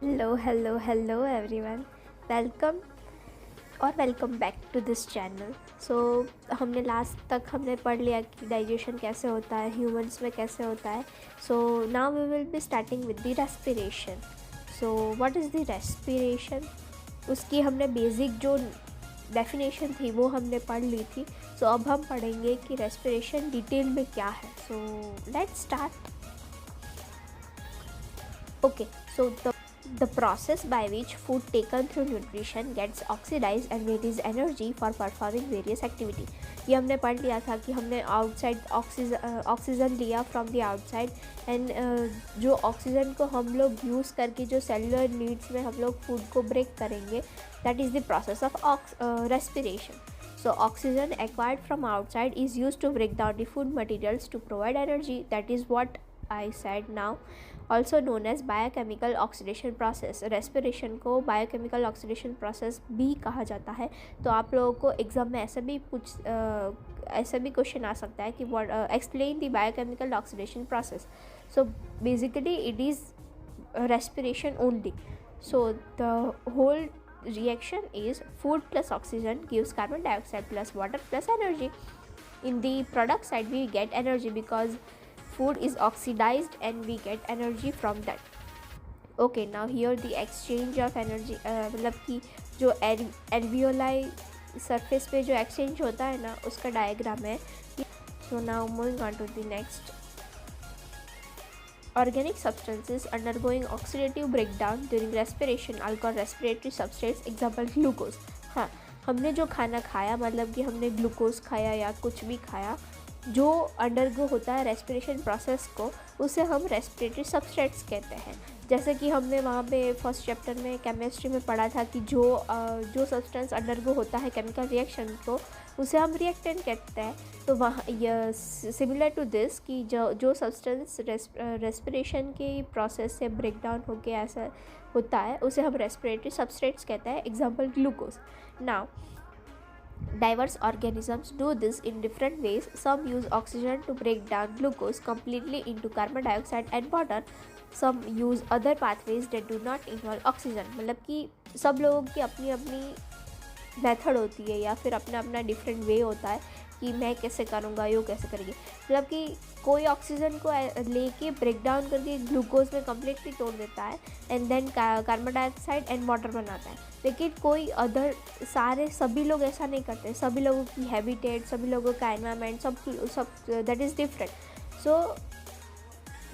Hello everyone. Welcome और welcome back to this channel. So हमने last तक हमने पढ़ लिया कि डाइजेशन कैसे होता है, ह्यूमंस में कैसे होता है. So now we will be starting with the respiration. So what is the respiration? उसकी हमने बेसिक जो डेफिनेशन थी वो हमने पढ़ ली थी. सो अब हम पढ़ेंगे कि रेस्पिरेशन डिटेल में क्या है. So let's start. Okay, so the process by which food taken through nutrition gets oxidized and release energy for performing various activity. ये हमने पढ़ लिया था कि हमने आउटसाइड ऑक्सीजन लिया फ्रॉम द आउटसाइड एंड जो ऑक्सीजन को हम लोग यूज़ करके जो सेलुलर नीड्स में हम लोग फूड को ब्रेक करेंगे, that is the process of respiration. So oxygen acquired from outside is used to break down the food materials to provide energy. That is what I said now. Also known as biochemical oxidation process. Respiration को biochemical oxidation process भी कहा जाता है. तो आप लोगों को exam में ऐसा भी क्वेश्चन आ सकता है कि what explain the biochemical oxidation process. So basically it is respiration only. So the whole reaction is food plus oxygen gives carbon dioxide plus water plus energy. In the product side we get energy because food is oxidized and we get energy from that. Okay, now here the exchange of energy मतलब कि जो alveoli surface पे जो exchange होता है ना, उसका diagram है. So now moving on to the next. Organic substances undergoing oxidative breakdown during respiration are called respiratory substrates. Example glucose. हाँ, हमने जो खाना खाया मतलब कि हमने ग्लूकोज खाया या कुछ भी खाया जो अंडरगो होता है रेस्पिरेशन प्रोसेस को, उसे हम रेस्पिरेटरी सबस्ट्रेट्स कहते हैं. जैसे कि हमने वहाँ पे फर्स्ट चैप्टर में केमिस्ट्री में पढ़ा था कि जो सब्सटेंस अंडरगो होता है केमिकल रिएक्शन को, उसे हम रिएक्टेंट कहते हैं. तो वहाँ सिमिलर टू दिस कि जो सब्सटेंस रेस्पिरेशन की प्रोसेस से ब्रेक डाउन होके ऐसा होता है, उसे हम रेस्पिरेटरी सबस्ट्रेट्स कहते हैं. Example glucose. Now diverse organisms do this in different ways. Some use oxygen to break down glucose completely into carbon dioxide and water. Some use other pathways that do not involve oxygen. मतलब कि सब लोगों की अपनी अपनी method होती है या फिर अपना अपना डिफरेंट वे होता है कि मैं कैसे करूँगा, यो कैसे करेंगे. मतलब कि कोई ऑक्सीजन को लेके ब्रेक डाउन करके ग्लूकोज में कम्प्लीटली तोड़ देता है and then carbon dioxide and water बनाता है. लेकिन कोई अदर सभी लोग ऐसा नहीं करते. सभी लोगों की हैबिटेट, सभी लोगों का एनवायरनमेंट सब that is different. So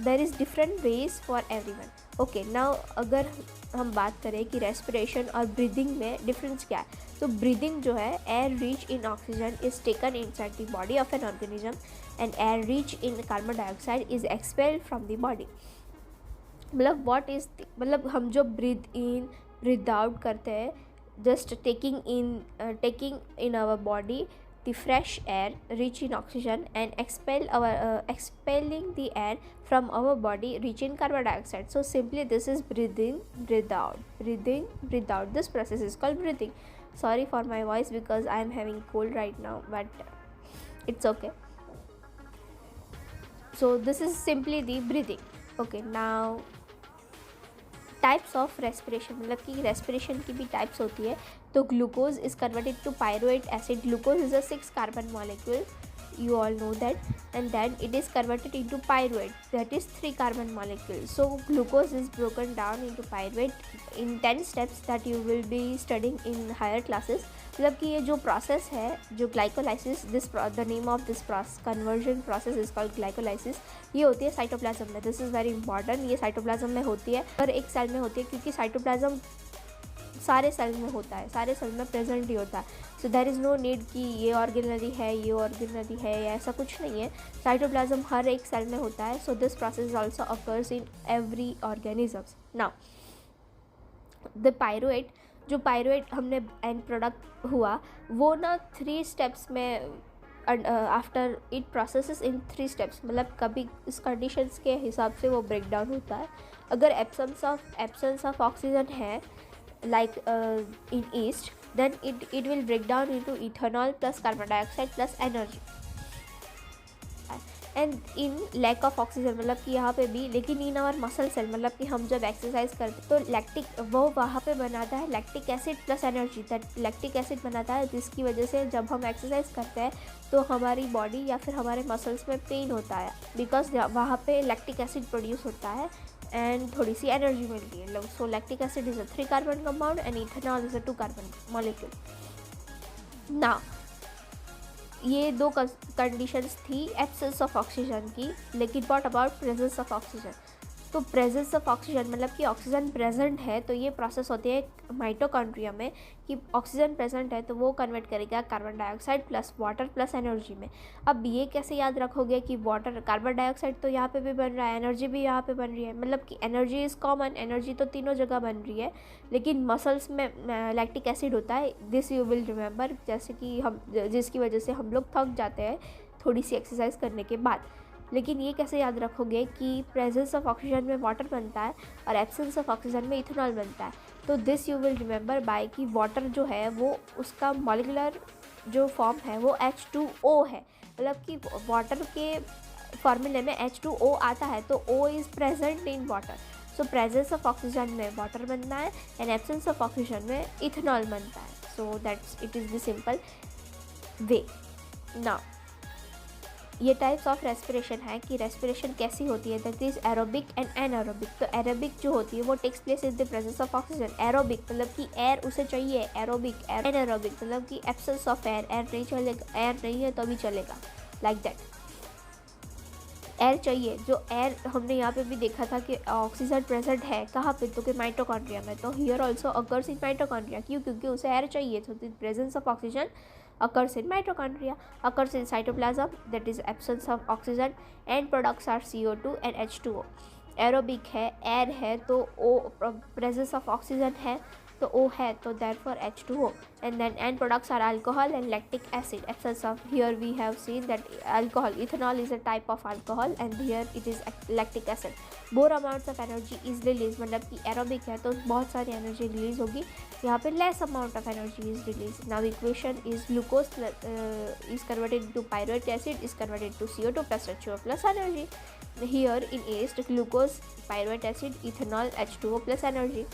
there is different ways for everyone. Okay, now अगर हम बात करें कि रेस्पिरेशन और ब्रीदिंग में डिफरेंस क्या है, तो ब्रीदिंग जो है air rich in oxygen is taken inside the body of an organism and air rich in carbon dioxide is expelled from the body. मतलब हम जो ब्रीथ इन ब्रीथ आउट करते हैं, just taking in our body the fresh air rich in oxygen and expelling the air from our body rich in carbon dioxide. So simply this is breathe in, breathe out, breathe in, breathe out. This process is called breathing. Sorry for my voice because I am having cold right now, but it's okay. So this is simply the breathing. Okay, now types of respiration. मतलब कि respiration की भी types होती है. तो glucose is converted to pyruvate acid. Glucose is a 6 carbon molecule, you all know that, and then it is converted into pyruvate, that is 3 carbon molecules. So glucose is broken down into pyruvate in 10 steps that you will be studying in higher classes. मतलब कि ये जो process है, जो glycolysis, the name of this conversion process is called glycolysis. ये होती है cytoplasm में. This is very important. ये साइटोप्लाज्म में होती है और एक सेल में होती है, क्योंकि साइटोप्लाज्म सारे सेल में होता है, सारे सेल में प्रेजेंट ही होता है. So there is no need कि ये ऑर्गेनरी है, ये ऑर्गेनरी है, या ऐसा कुछ नहीं है. साइटोप्लाज्म हर एक सेल में होता है. So this process also occurs in every organisms. Now the pyruvate, जो पायरुवेट हमने एंड प्रोडक्ट हुआ, वो ना 3 स्टेप्स में after it processes in 3 steps. मतलब कभी इस कंडीशंस के हिसाब से वो ब्रेक डाउन होता है. अगर एब्सेंस ऑफ ऑक्सीजन है like in yeast, then it will break down into ethanol plus carbon dioxide plus energy. And in lack of oxygen मतलब कि यहाँ पे भी, लेकिन इन आवर मसल सेल मतलब कि हम जब एक्सरसाइज करते तो लैक्टिक वो वहाँ पे बनाता है lactic acid plus energy, that lactic acid बनाता है, जिसकी वजह से जब हम एक्सरसाइज करते हैं तो हमारी बॉडी या फिर हमारे मसल्स में पेन होता है, बिकॉज वहाँ पे लैक्टिक एसिड प्रोड्यूस होता है एंड थोड़ी सी एनर्जी मिलती है। सो lactic acid is a 3 carbon compound and ethanol is a 2 carbon molecule. ना ये दो कंडीशंस थी एब्सेंस ऑफ ऑक्सीजन की, लेकिन what about presence of oxygen? तो प्रेजेंस ऑफ ऑक्सीजन मतलब कि ऑक्सीजन प्रेजेंट है तो ये प्रोसेस होती है माइटोकॉन्ड्रिया में कि ऑक्सीजन प्रेजेंट है तो वो कन्वर्ट करेगा carbon dioxide plus water plus energy में। अब ये कैसे याद रखोगे कि वाटर कार्बन डाइऑक्साइड तो यहाँ पे भी बन रहा है, एनर्जी भी यहाँ पे बन रही है, मतलब कि एनर्जी इज़ कॉमन, एनर्जी तो तीनों जगह बन रही है, लेकिन मसल्स में लैक्टिक एसिड होता है। दिस यू विल रिमेंबर, जैसे कि हम जिसकी वजह से हम लोग थक जाते हैं थोड़ी सी एक्सरसाइज करने के बाद। लेकिन ये कैसे याद रखोगे कि प्रेजेंस ऑफ ऑक्सीजन में वाटर बनता है और एब्सेंस ऑफ ऑक्सीजन में इथेनॉल बनता है। तो this you will remember by कि वाटर जो है वो उसका मॉलिक्यूलर जो फॉर्म है वो H2O है, मतलब कि वाटर के फार्मूले में H2O आता है तो O is present in water. So presence of oxygen में वाटर बनता है एंड एब्सेंस ऑफ ऑक्सीजन में इथेनॉल बनता है। So that's it is the simple way. Now ये टाइप्स ऑफ रेस्पिरेशन है कि रेस्पिरेशन कैसी होती है, that is aerobic and anaerobic. तो एरोबिक जो होती है वो takes place in the presence of oxygen. Aerobic मतलब कि एयर उसे चाहिए, एरोबिक। एनारोबिक मतलब कि एब्सेंस ऑफ एयर, एयर नहीं चलेगा, एयर नहीं है तो भी चलेगा, लाइक दैट। एयर चाहिए, जो एयर हमने यहाँ पे भी देखा था कि ऑक्सीजन प्रेजेंट है कहाँ पे, तो कि माइटोकॉन्ड्रिया में। तो here also occurs in mitochondria, क्यों? क्योंकि उसे एयर चाहिए। तो the presence of oxygen occurs in mitochondria, occurs in cytoplasm, that is absence of oxygen, and products are CO2 and H2O. Aerobic है, एयर है तो O प्रेजेंस ऑफ ऑक्सीजन है तो O है तो therefore H2O, and then end products are alcohol and lactic acid. Absence of, here we have seen that alcohol, ethanol is a type of alcohol and here it is lactic acid. More amounts of energy is released, मतलब कि aerobic है तो बहुत सारी energy release होगी, यहाँ पे less amount of energy is released. Now equation is glucose is converted into pyruvate acid is converted to CO2 plus H2O plus energy. Here in yeast, glucose, pyruvate acid, ethanol, H2O plus energy.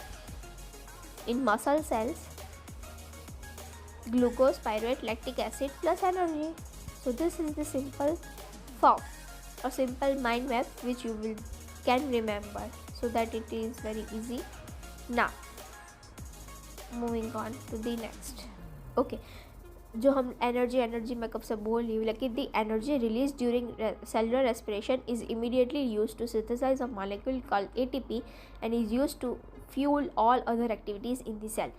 In muscle cells, glucose, pyruvate, lactic acid plus energy. So this is the simple form or simple mind map which you can remember, so that it is very easy. Now moving on to the next. Okay, जो हम energy मैं कब से बोल रही हूँ, लेकिन the energy release during cellular respiration is immediately use to synthesize a molecule called ATP and is use to fuel all other activities in the cell.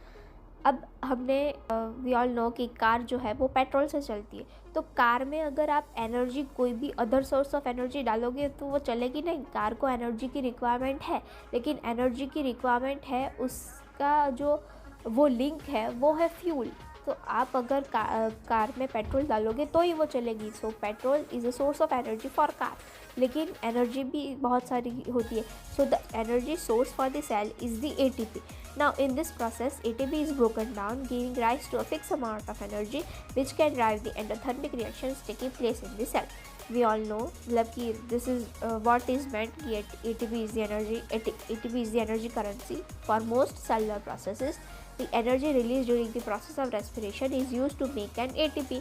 अब हमने वी ऑल नो कि कार जो है वो पेट्रोल से चलती है, तो कार में अगर आप एनर्जी कोई भी अदर सोर्स ऑफ एनर्जी डालोगे तो वो चलेगी नहीं। कार को एनर्जी की रिक्वायरमेंट है, लेकिन एनर्जी की रिक्वायरमेंट है उसका जो वो लिंक है वो है फ्यूल। तो आप अगर कार में पेट्रोल डालोगे तो ही वो चलेगी। So petrol is a source of energy for car, लेकिन एनर्जी भी बहुत सारी होती है। So the energy source for the cell is the ATP. Now in this process ATP is broken down, giving rise to a fixed amount of energy which can drive the endothermic reactions taking place in the cell. We all know मतलब कि this is what is meant कि ATP is the energy, ATP is the energy currency for most cellular processes. The energy released during the process of respiration is used to make an ATP.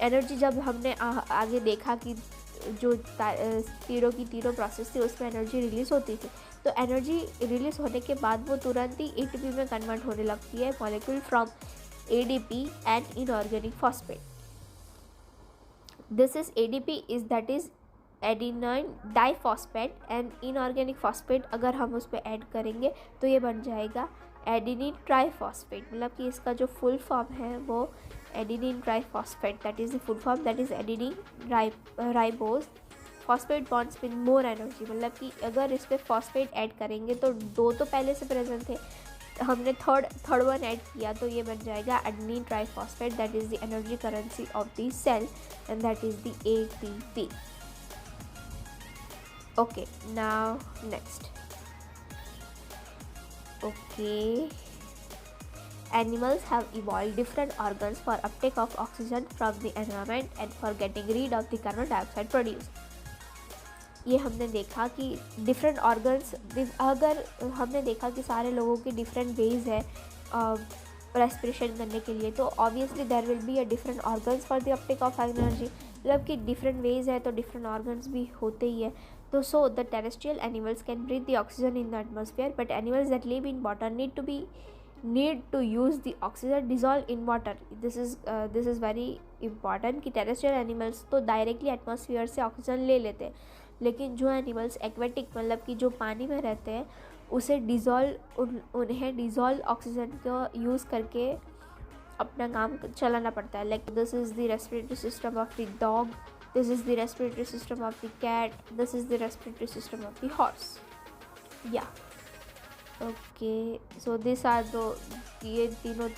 Energy जब हमने आगे देखा कि जो तीनों process थी उसमें एनर्जी रिलीज़ होती थी, तो एनर्जी रिलीज़ होने के बाद वो तुरंत ही ATP में कन्वर्ट होने लगती है molecule from ADP and inorganic phosphate. This is ADP is that is adenine diphosphate and inorganic phosphate अगर हम उस पर ऐड करेंगे तो ये बन जाएगा एडिनिन ट्राइफॉस्फेट. मतलब कि इसका जो फुल फॉर्म है वो adenine triphosphate, that is the full form, that is adenine ribose phosphate bonds with more energy. मतलब कि अगर इस पर फॉस्फेट ऐड करेंगे तो दो तो पहले से प्रेजेंट थे, हमने थर्ड वन ऐड किया तो ये बन जाएगा adenine triphosphate, that is the energy currency of the cell and that is the ATP. Okay, now next. Okay, animals have evolved different organs for uptake of oxygen from the environment and for getting rid of the carbon dioxide produced. ये हमने देखा कि different organs, अगर हमने देखा कि सारे लोगों के डिफरेंट वेज है रेस्पिरेशन करने के लिए, तो obviously there will be a different organs for the uptake of energy, मतलब कि डिफरेंट वेज है तो डिफरेंट ऑर्गन्स भी होते ही है। तो so the terrestrial animals can breathe the oxygen in the atmosphere, but animals that live in water need to use the oxygen dissolved in water. This is very important कि terrestrial animals तो directly atmosphere से oxygen ले लेते हैं, लेकिन जो animals aquatic मतलब कि जो पानी में रहते हैं उसे उन्हें डिज़ोल्व ऑक्सीजन को यूज़ करके अपना काम चलाना पड़ता है। Like this is the respiratory system of the dog, this is the respiratory system of the cat, this is the respiratory system of the horse. या okay, so this are two, ये तीनों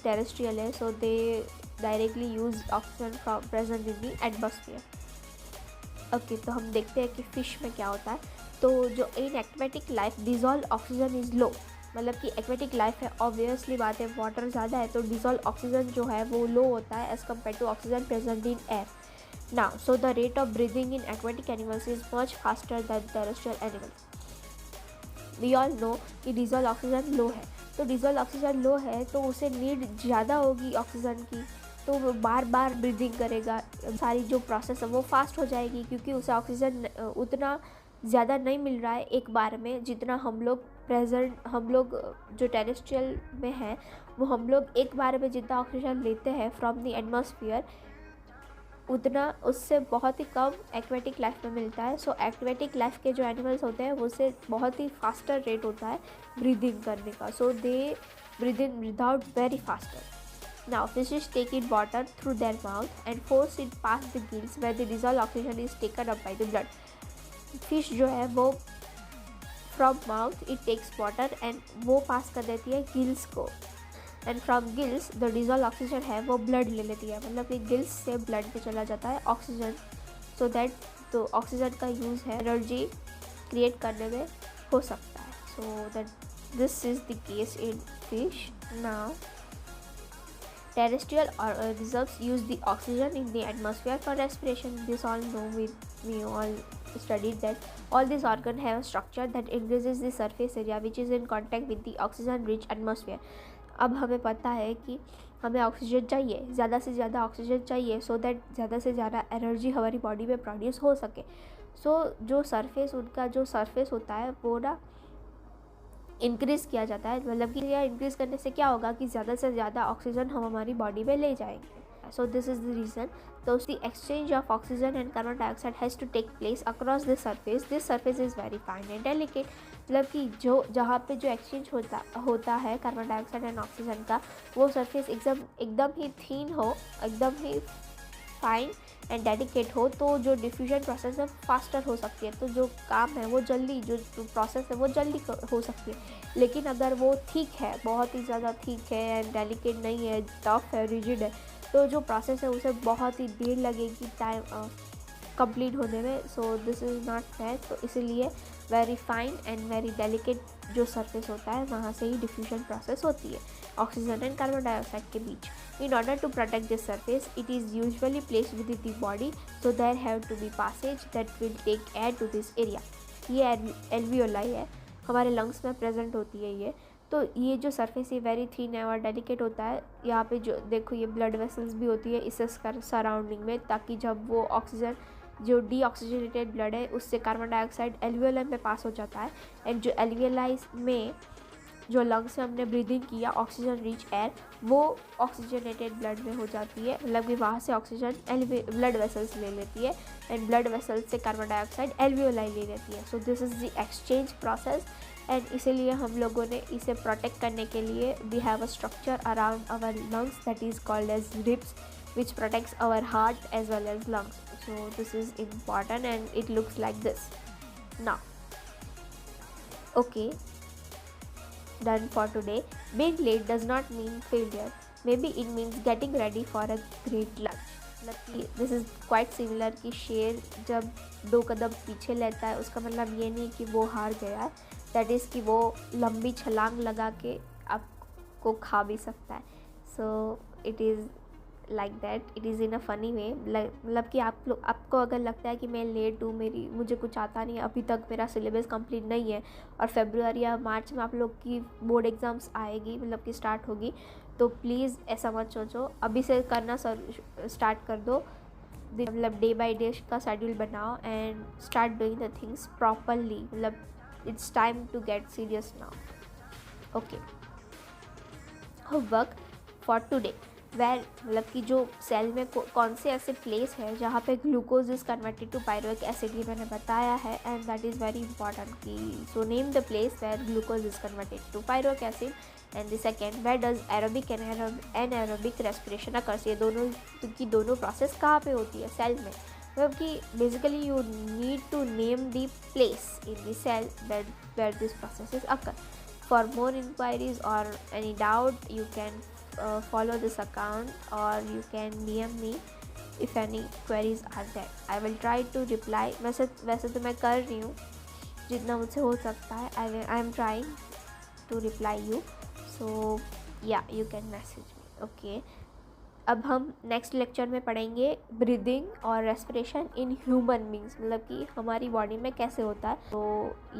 terrestrial है, so they directly use oxygen from present in the atmosphere. Okay, तो हम देखते हैं कि fish में क्या होता है। तो जो in aquatic life dissolve oxygen is low, मतलब कि एक्वेटिक लाइफ है, ऑब्वियसली बात है वाटर ज़्यादा है तो डिज़ोल्व ऑक्सीजन जो है वो लो होता है as compare to oxygen present in air. Now so the rate of breathing in aquatic animals is much faster than terrestrial animals. We all know कि डिज़ोल्व ऑक्सीजन लो है, तो dissolve oxygen low है तो उसे need ज़्यादा होगी oxygen की, तो वो बार बार ब्रीदिंग करेगा, सारी जो प्रोसेस है वो फास्ट हो जाएगी क्योंकि उसे ऑक्सीजन उतना ज़्यादा नहीं मिल रहा है एक बार में जितना हम लोग जो टेरेस्ट्रियल में हैं वो हम लोग एक बार में जितना ऑक्सीजन लेते हैं फ्रॉम द एटमॉस्फेयर उतना उससे बहुत ही कम एक्वेटिक लाइफ में मिलता है। सो एक्वेटिक लाइफ के जो एनिमल्स होते हैं उससे बहुत ही फास्टर रेट होता है ब्रीदिंग करने का, so they breathe in without very faster. Now fishes take in water through their mouth and force it pass the gills where the dissolved oxygen is taken up by the blood. Fish जो है वो from mouth it takes water and वो pass कर देती है gills को, and from gills the dissolve oxygen है वो ब्लड ले लेती है, मतलब कि गिल्स से ब्लड में चला जाता है ऑक्सीजन, सो दैट तो ऑक्सीजन का यूज़ है एनर्जी क्रिएट करने में हो सकता है। So that this is the case in fish. Now terrestrial organisms use the oxygen in the atmosphere for respiration. This all know, we all studied that all these organs have a structure that increases the surface area which is in contact with the oxygen rich atmosphere. अब हमें पता है कि हमें oxygen चाहिए, ज़्यादा से ज़्यादा ऑक्सीजन चाहिए सो दैट ज़्यादा से ज़्यादा एनर्जी हमारी बॉडी में प्रोड्यूस हो सके। सो जो सरफेस होता है वो ना इंक्रीज़ किया जाता है, मतलब कि यह इंक्रीज़ करने से क्या होगा कि ज़्यादा से ज़्यादा ऑक्सीजन हम हमारी बॉडी में ले जाएंगे। So this is the reason. तो the exchange of oxygen and carbon dioxide has to take place across this surface is very fine and delicate, मतलब कि जो जहाँ पे जो एक्सचेंज होता है कार्बन डाइऑक्साइड एंड ऑक्सीजन का, वो सरफेस एकदम ही थीन हो, एकदम ही फाइन एंड डेडिकेट हो, तो जो डिफ्यूजन प्रोसेस है फास्टर हो सकती है, तो जो काम है वो जल्दी, जो प्रोसेस है वो जल्दी हो सकती है। लेकिन अगर वो ठीक है, बहुत ही ज़्यादा ठीक है एंड डेलिकेट नहीं है, टफ है, रिजिड है, तो जो प्रोसेस है उसे बहुत ही देर लगेगी टाइम कंप्लीट होने में। सो दिस इज़ नॉट फेयर। तो इसीलिए very fine and very delicate जो सरफेस होता है वहाँ से ही डिफ्यूजन प्रोसेस होती है ऑक्सीजन एंड कार्बन डाइऑक्साइड के बीच। In order to protect this surface, it is usually placed within the body, so there have to be passage that will take air to this area. ये alveoli है, हमारे lungs में present होती है ये। तो ये जो सरफेस है वेरी थिन है और डेलिकेट होता है। यहाँ पे जो देखो ये ब्लड वेसल्स भी होती है इससे सराउंडिंग में, ताकि जब वो ऑक्सीजन जो डीऑक्सीजनेटेड ब्लड है उससे कार्बन डाइऑक्साइड एल्वियोलाई में पास हो जाता है, एंड जो एल्वियोलाई में जो लंग्स से हमने ब्रीदिंग किया ऑक्सीजन रिच एयर वो ऑक्सीजनेटेड ब्लड में हो जाती है, मतलब कि वहाँ से ऑक्सीजन ब्लड वेसल्स ले लेती है एंड ब्लड वेसल्स से कार्बन डाइऑक्साइड एल्वियोलाई ले लेती है। So this is the exchange process, and इसीलिए हम लोगों ने इसे प्रोटेक्ट करने के लिए we have a structure around our lungs that is called as ribs which protects our heart as well as lungs. So this is important and it looks like this. Now, okay, done for today. Being late does not mean failure. Maybe it means getting ready for a great lunch. मतलब this is quite similar कि शेर जब 2 कदम पीछे लेता है उसका मतलब ये नहीं कि वो हार गया है, दैट इज़ कि वो लंबी छलांग लगा के आपको खा भी सकता है। So it is like that, it is in a funny way. मतलब कि आपको अगर लगता है कि मैं लेट हूँ, मुझे कुछ आता नहीं है, अभी तक मेरा सिलेबस कंप्लीट नहीं है और फरवरी या मार्च में आप लोग की बोर्ड एग्ज़ाम्स आएगी, मतलब कि स्टार्ट होगी, तो प्लीज़ ऐसा मत सोचो, अभी से करना स्टार्ट कर दो। मतलब डे बाय डे का शेड्यूल बनाओ and start doing the things properly. मतलब it's time to get serious now. Okay, work for today, where मतलब कि जो सेल में कौन से ऐसे प्लेस है जहाँ पे glucose is converted to pyruvic acid, ये मैंने बताया है and that is very important कि so name the place where glucose is converted to pyruvic acid. And the second, where does aerobic and anaerobic respiration occurs, ये दोनों की दोनों process कहाँ पे होती है सेल में। मतलब कि basically you need to name the place in the cell where this process is occur. For more inquiries or any doubt, you can follow this account or you can DM me if any queries are there. I will try to reply. वैसे तो मैं कर रही हूँ जितना मुझसे हो सकता है। I am trying to reply you. So yeah, you can message me. Okay. अब हम नेक्स्ट लेक्चर में पढ़ेंगे ब्रीदिंग और रेस्पिरेशन इन ह्यूमन बींग्स, मतलब कि हमारी बॉडी में कैसे होता है। तो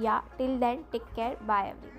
या till then take care, bye everyone.